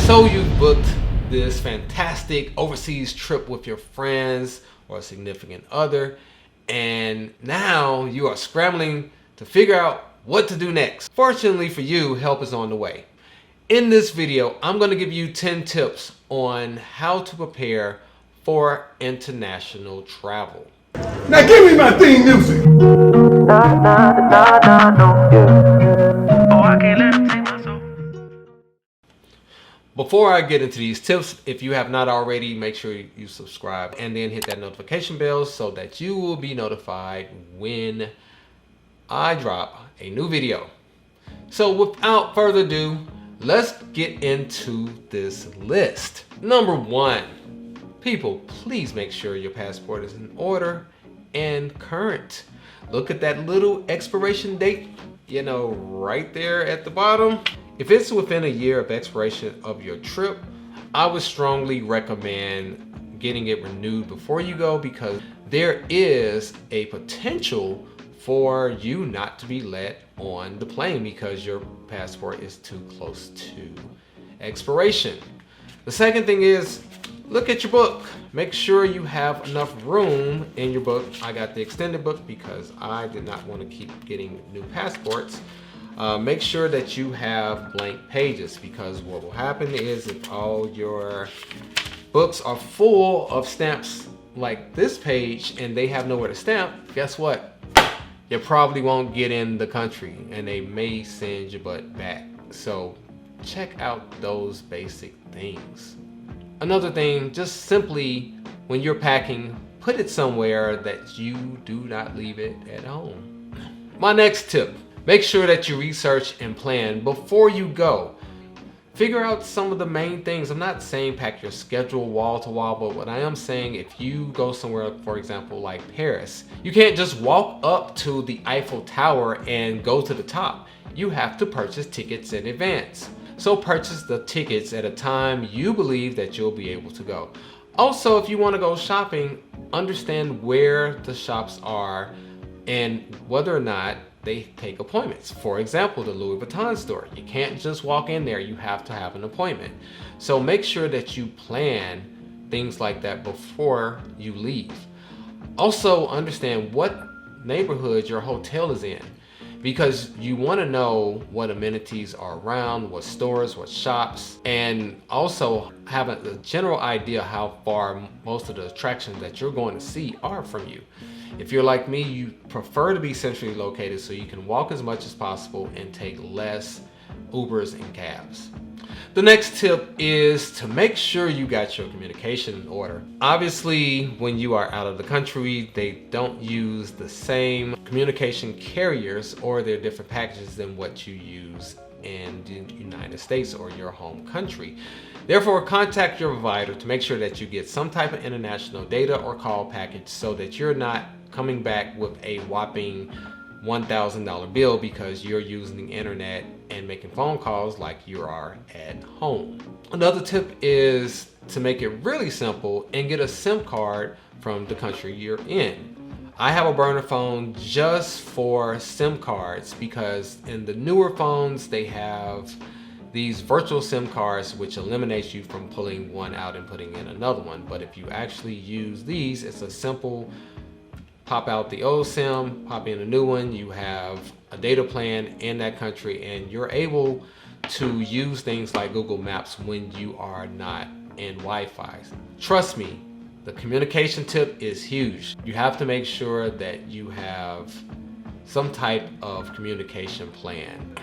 So you booked this fantastic overseas trip with your friends or a significant other, and now you are scrambling to figure out what to do next. Fortunately for you, help is on the way. In this video, I'm going to give you 10 tips on how to prepare for international travel. Now give me my theme music. Oh, I can't let him take my soul. Before I get into these tips, if you have not already, make sure you subscribe and then hit that notification bell so that you will be notified when I drop a new video. So without further ado, let's get into this list. Number 1, people, please make sure your passport is in order and current. Look at that little expiration date, right there at the bottom. If it's within a year of expiration of your trip, I would strongly recommend getting it renewed before you go, because there is a potential for you not to be let on the plane because your passport is too close to expiration. The second thing is, look at your book. Make sure you have enough room in your book. I got the extended book because I did not want to keep getting new passports. Make sure that you have blank pages, because what will happen is if all your books are full of stamps like this page and they have nowhere to stamp, guess what? You probably won't get in the country and they may send your butt back. So check out those basic things. Another thing, just simply when you're packing, put it somewhere that you do not leave it at home. My next tip, make sure that you research and plan before you go. Figure out some of the main things. I'm not saying pack your schedule wall to wall, but what I am saying, if you go somewhere, for example, like Paris, you can't just walk up to the Eiffel Tower and go to the top. You have to purchase tickets in advance. So purchase the tickets at a time you believe that you'll be able to go. Also, if you want to go shopping, understand where the shops are and whether or not they take appointments. For example, the Louis Vuitton store. You can't just walk in there, you have to have an appointment. So make sure that you plan things like that before you leave. Also, understand what neighborhood your hotel is in, because you want to know what amenities are around, what stores, what shops, and also have a general idea how far most of the attractions that you're going to see are from you. If you're like me, you prefer to be centrally located so you can walk as much as possible and take less Ubers and cabs. The next tip is to make sure you got your communication in order. Obviously, when you are out of the country, they don't use the same communication carriers, or they're different packages than what you use in the United States or your home country. Therefore, contact your provider to make sure that you get some type of international data or call package so that you're not coming back with a whopping $1,000 bill because you're using the internet and making phone calls like you are at home. Another tip is to make it really simple and get a SIM card from the country you're in. I have a burner phone just for SIM cards, because in the newer phones they have these virtual SIM cards which eliminates you from pulling one out and putting in another one. But if you actually use these, it's a simple pop out the old SIM, pop in a new one, you have a data plan in that country, and you're able to use things like Google Maps when you are not in Wi-Fi. Trust me, the communication tip is huge. You have to make sure that you have some type of communication plan.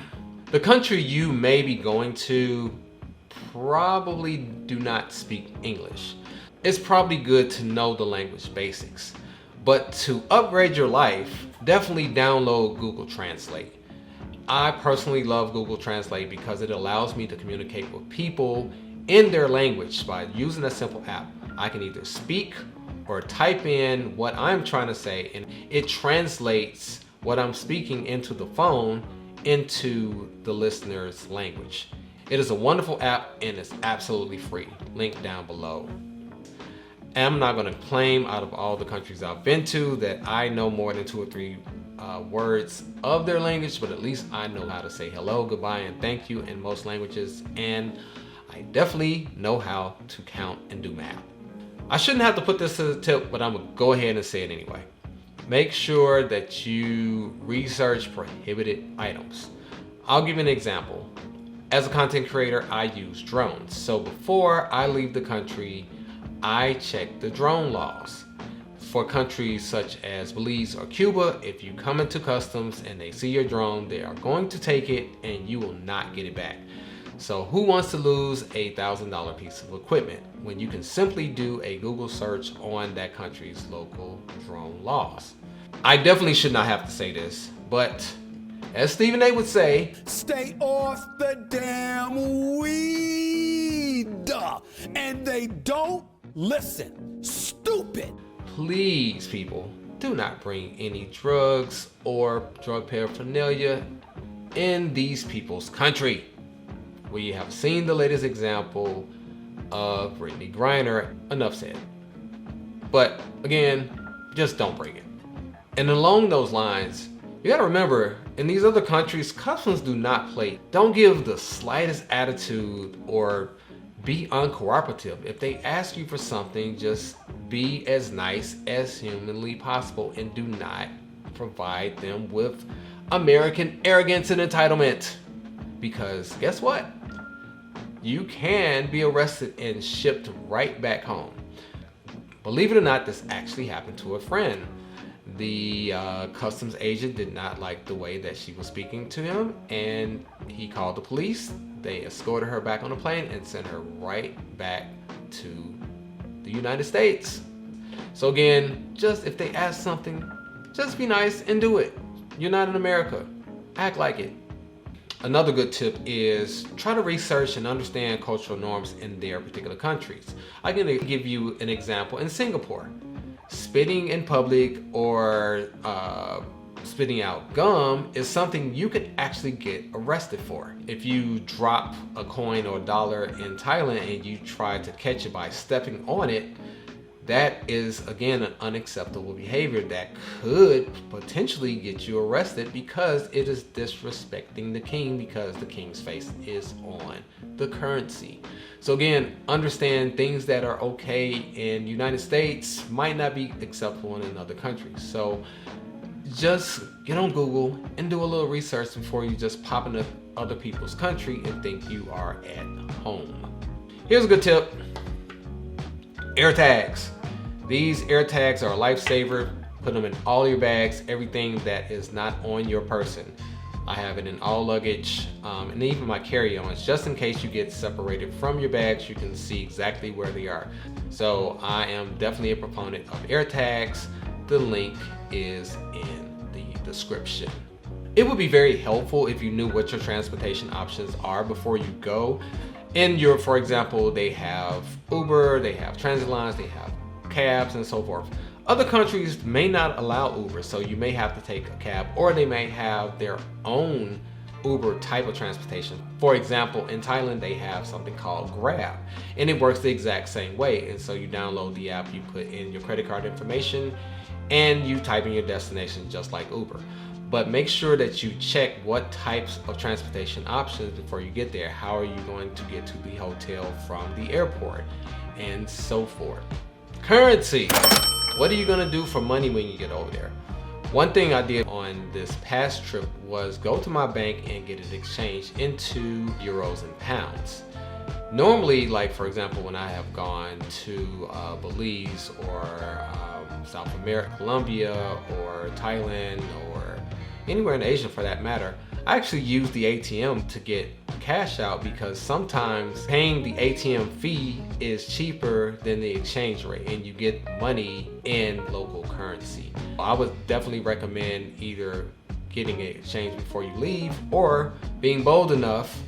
The country you may be going to probably do not speak English. It's probably good to know the language basics. But to upgrade your life, definitely download Google Translate. I personally love Google Translate because it allows me to communicate with people in their language by using a simple app. I can either speak or type in what I'm trying to say, and it translates what I'm speaking into the phone into the listener's language. It is a wonderful app and it's absolutely free. Link down below. I'm not going to claim out of all the countries I've been to that I know more than 2 or 3 words of their language, but at least I know how to say hello, goodbye, and thank you in most languages, and I definitely know how to count and do math. I shouldn't have to put this as a tip, but I'm gonna go ahead and say it anyway. Make sure that you research prohibited items. I'll give you an example. As a content creator, I use drones. So before I leave the country, I check the drone laws. For countries such as Belize or Cuba, if you come into customs and they see your drone, they are going to take it and you will not get it back. So who wants to lose a $1,000 piece of equipment when you can simply do a Google search on that country's local drone laws? I definitely should not have to say this, but as Stephen A would say, Stay off the damn weed. And they don't listen. Stupid. please people, do not bring any drugs or drug paraphernalia in these people's country. We have seen the latest example of Brittany Griner. Enough said. But again, just don't bring it. And along those lines, you gotta remember, in these other countries, customs do not play. Don't give the slightest attitude or be uncooperative. If they ask you for something, just be as nice as humanly possible and do not provide them with American arrogance and entitlement. Because guess what? You can be arrested and shipped right back home. Believe it or not, this actually happened to a friend. The customs agent did not like the way that she was speaking to him, and he called the police. They escorted her back on the plane and sent her right back to the United States. So again, just if they ask something, just be nice and do it. You're not in America. Act like it. Another good tip is try to research and understand cultural norms in their particular countries. I'm going to give you an example. In Singapore, spitting in public or spitting out gum is something you could actually get arrested for. If you drop a coin or a dollar in Thailand and you try to catch it by stepping on it, that is again an unacceptable behavior that could potentially get you arrested because it is disrespecting the king, because the king's face is on the currency. So again, understand things that are okay in the United States might not be acceptable in another countries. So just get on Google and do a little research before you just pop into other people's country and think you are at home. Here's a good tip. Air tags. These air tags are a lifesaver. Put them in all your bags, everything that is not on your person. I have it in all luggage and even my carry-ons, just in case you get separated from your bags, you can see exactly where they are. So I am definitely a proponent of air tags. The link is in the description. It would be very helpful if you knew what your transportation options are before you go. In Europe, for example, they have Uber, they have transit lines, they have cabs and so forth. Other countries may not allow Uber, so you may have to take a cab, or they may have their own Uber type of transportation. For example, in Thailand, they have something called Grab, and it works the exact same way. And so you download the app, you put in your credit card information, and you type in your destination just like Uber. But make sure that you check what types of transportation options before you get there. How are you going to get to the hotel from the airport, and so forth. Currency. What are you gonna do for money when you get over there? One thing I did on this past trip was go to my bank and get it exchanged into euros and pounds. Normally, like for example, when I have gone to Belize or South America, Colombia or Thailand or anywhere in Asia for that matter, I actually use the ATM to get cash out because sometimes paying the ATM fee is cheaper than the exchange rate and you get money in local currency. I would definitely recommend either getting it exchanged before you leave or being bold enough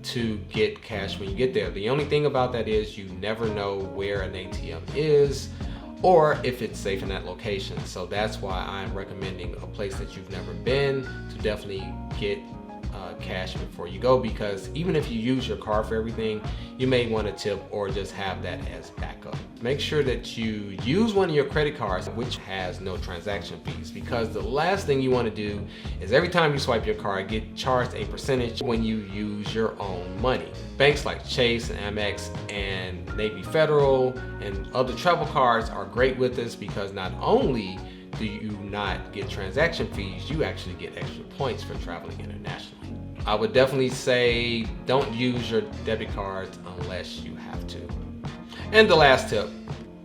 to get cash when you get there. The only thing about that is you never know where an ATM is or if it's safe in that location. So that's why I'm recommending a place that you've never been to definitely get cash before you go, because even if you use your card for everything, you may want to tip or just have that as backup. Make sure that you use one of your credit cards which has no transaction fees, because the last thing you want to do is every time you swipe your card get charged a percentage when you use your own money. Banks like Chase and Amex and Navy Federal and other travel cards are great with this, because not only do you not get transaction fees, you actually get extra points for traveling internationally. I would definitely say don't use your debit cards unless you have to. And the last tip,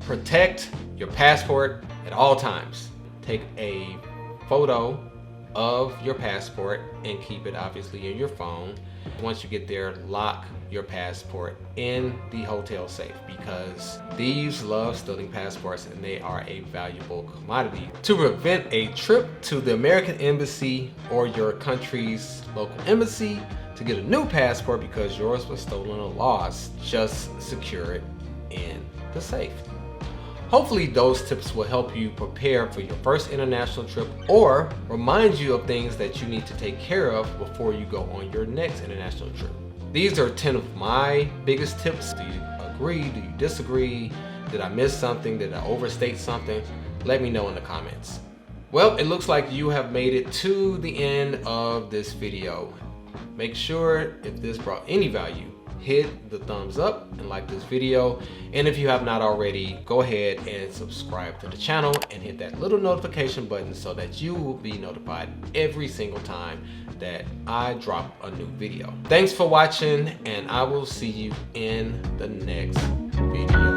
protect your passport at all times. Take a photo of your passport and keep it obviously in your phone. Once you get there, lock your passport in the hotel safe, because thieves love stealing passports and they are a valuable commodity. To prevent a trip to the American embassy or your country's local embassy to get a new passport because yours was stolen or lost, just secure it in the safe. Hopefully those tips will help you prepare for your first international trip or remind you of things that you need to take care of before you go on your next international trip. These are 10 of my biggest tips. Do you agree? Do you disagree? Did I miss something? Did I overstate something? Let me know in the comments. Well, it looks like you have made it to the end of this video. Make sure if this brought any value, hit the thumbs up and like this video. And if you have not already, go ahead and subscribe to the channel and hit that little notification button so that you will be notified every single time that I drop a new video. Thanks for watching, and I will see you in the next video.